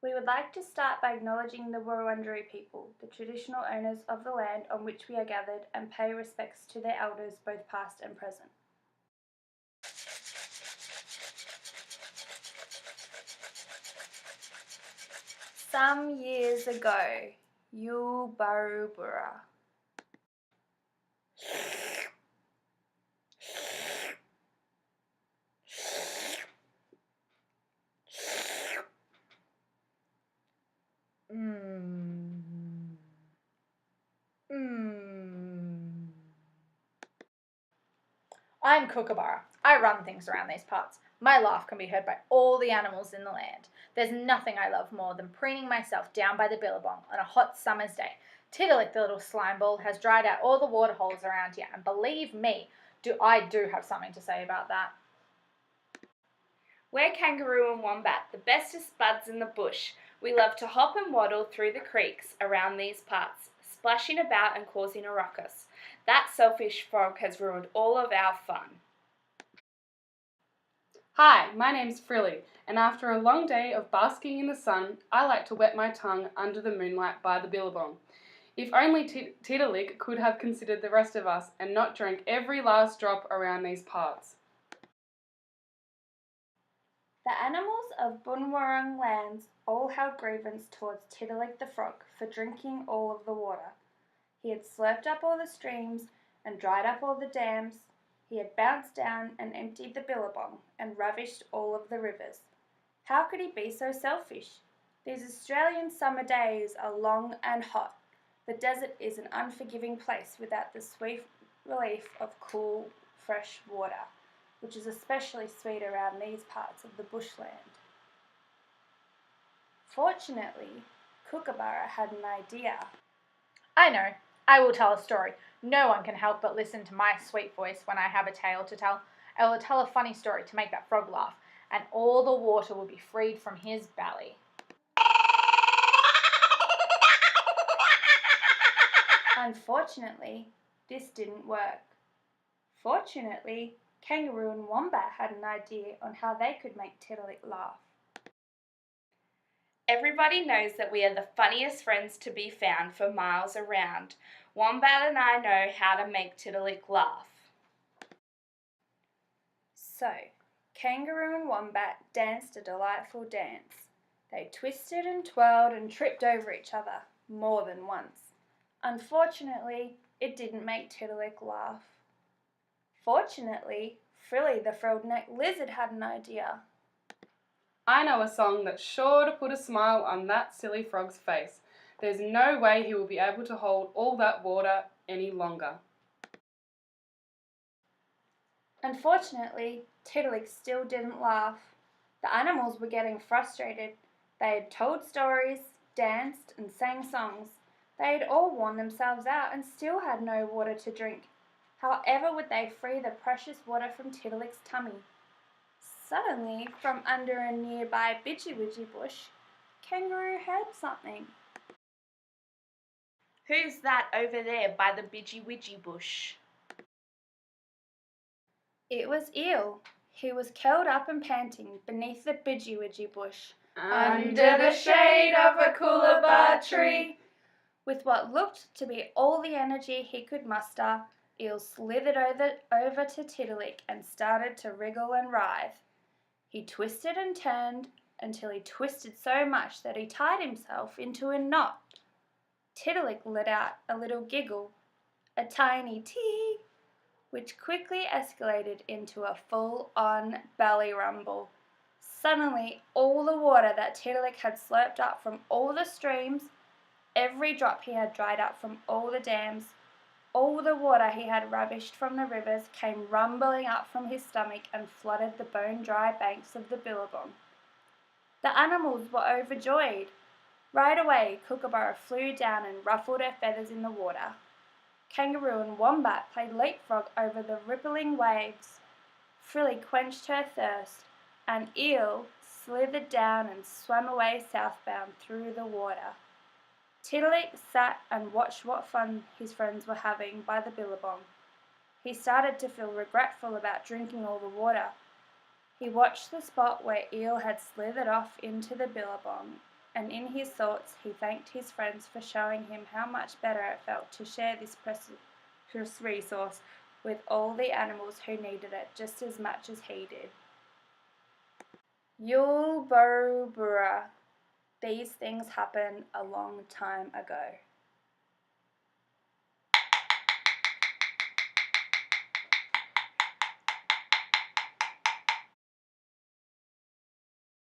We would like to start by acknowledging the Wurundjeri people, the traditional owners of the land on which we are gathered, and pay respects to their elders, both past and present. Some years ago, Yulbarubura. I'm Kookaburra. I run things around these parts. My laugh can be heard by all the animals in the land. There's nothing I love more than preening myself down by the billabong on a hot summer's day. Tiddalik, the little slime ball, has dried out all the water holes around here, and believe me, I do have something to say about that. We're Kangaroo and Wombat, the bestest buds in the bush. We love to hop and waddle through the creeks around these parts, splashing about and causing a ruckus. That selfish frog has ruined all of our fun. Hi, my name's Frilly, and after a long day of basking in the sun, I like to wet my tongue under the moonlight by the billabong. If only Tiddalik could have considered the rest of us and not drank every last drop around these parts. The animals of Bunwurrung lands all held grievance towards Tiddalik the frog for drinking all of the water. He had slurped up all the streams and dried up all the dams. He had bounced down and emptied the billabong and ravished all of the rivers. How could he be so selfish? These Australian summer days are long and hot. The desert is an unforgiving place without the sweet relief of cool, fresh water, which is especially sweet around these parts of the bushland. Fortunately, Kookaburra had an idea. I know. I will tell a story. No one can help but listen to my sweet voice when I have a tale to tell. I will tell a funny story to make that frog laugh, and all the water will be freed from his belly. Unfortunately, this didn't work. Fortunately, Kangaroo and Wombat had an idea on how they could make Tiddalik laugh. Everybody knows that we are the funniest friends to be found for miles around. Wombat and I know how to make Tiddalik laugh. So, Kangaroo and Wombat danced a delightful dance. They twisted and twirled and tripped over each other more than once. Unfortunately, it didn't make Tiddalik laugh. Fortunately, Frilly the frilled-necked lizard had an idea. I know a song that's sure to put a smile on that silly frog's face. There's no way he will be able to hold all that water any longer. Unfortunately, Tiddalik still didn't laugh. The animals were getting frustrated. They had told stories, danced, and sang songs. They had all worn themselves out and still had no water to drink. However would they free the precious water from Tiddalik's tummy? Suddenly, from under a nearby bidgy-widgy bush, Kangaroo heard something. Who's that over there by the bidgy-widgy bush? It was Eel. He was curled up and panting beneath the bidgy-widgy bush, Under the shade of a coolabah tree. With what looked to be all the energy he could muster, Eel slithered over to Tiddalik and started to wriggle and writhe. He twisted and turned until he twisted so much that he tied himself into a knot. Tiddalik let out a little giggle, a tiny tee, which quickly escalated into a full-on belly rumble. Suddenly, all the water that Tiddalik had slurped up from all the streams, every drop he had dried up from all the dams, all the water he had ravished from the rivers came rumbling up from his stomach and flooded the bone-dry banks of the billabong. The animals were overjoyed. Right away, Kookaburra flew down and ruffled her feathers in the water. Kangaroo and Wombat played leapfrog over the rippling waves. Frilly quenched her thirst, and Eel slithered down and swam away southbound through the water. Tiddalik sat and watched what fun his friends were having by the billabong. He started to feel regretful about drinking all the water. He watched the spot where Eel had slithered off into the billabong and in his thoughts he thanked his friends for showing him how much better it felt to share this precious resource with all the animals who needed it just as much as he did. Yulbarubura. These things happened a long time ago.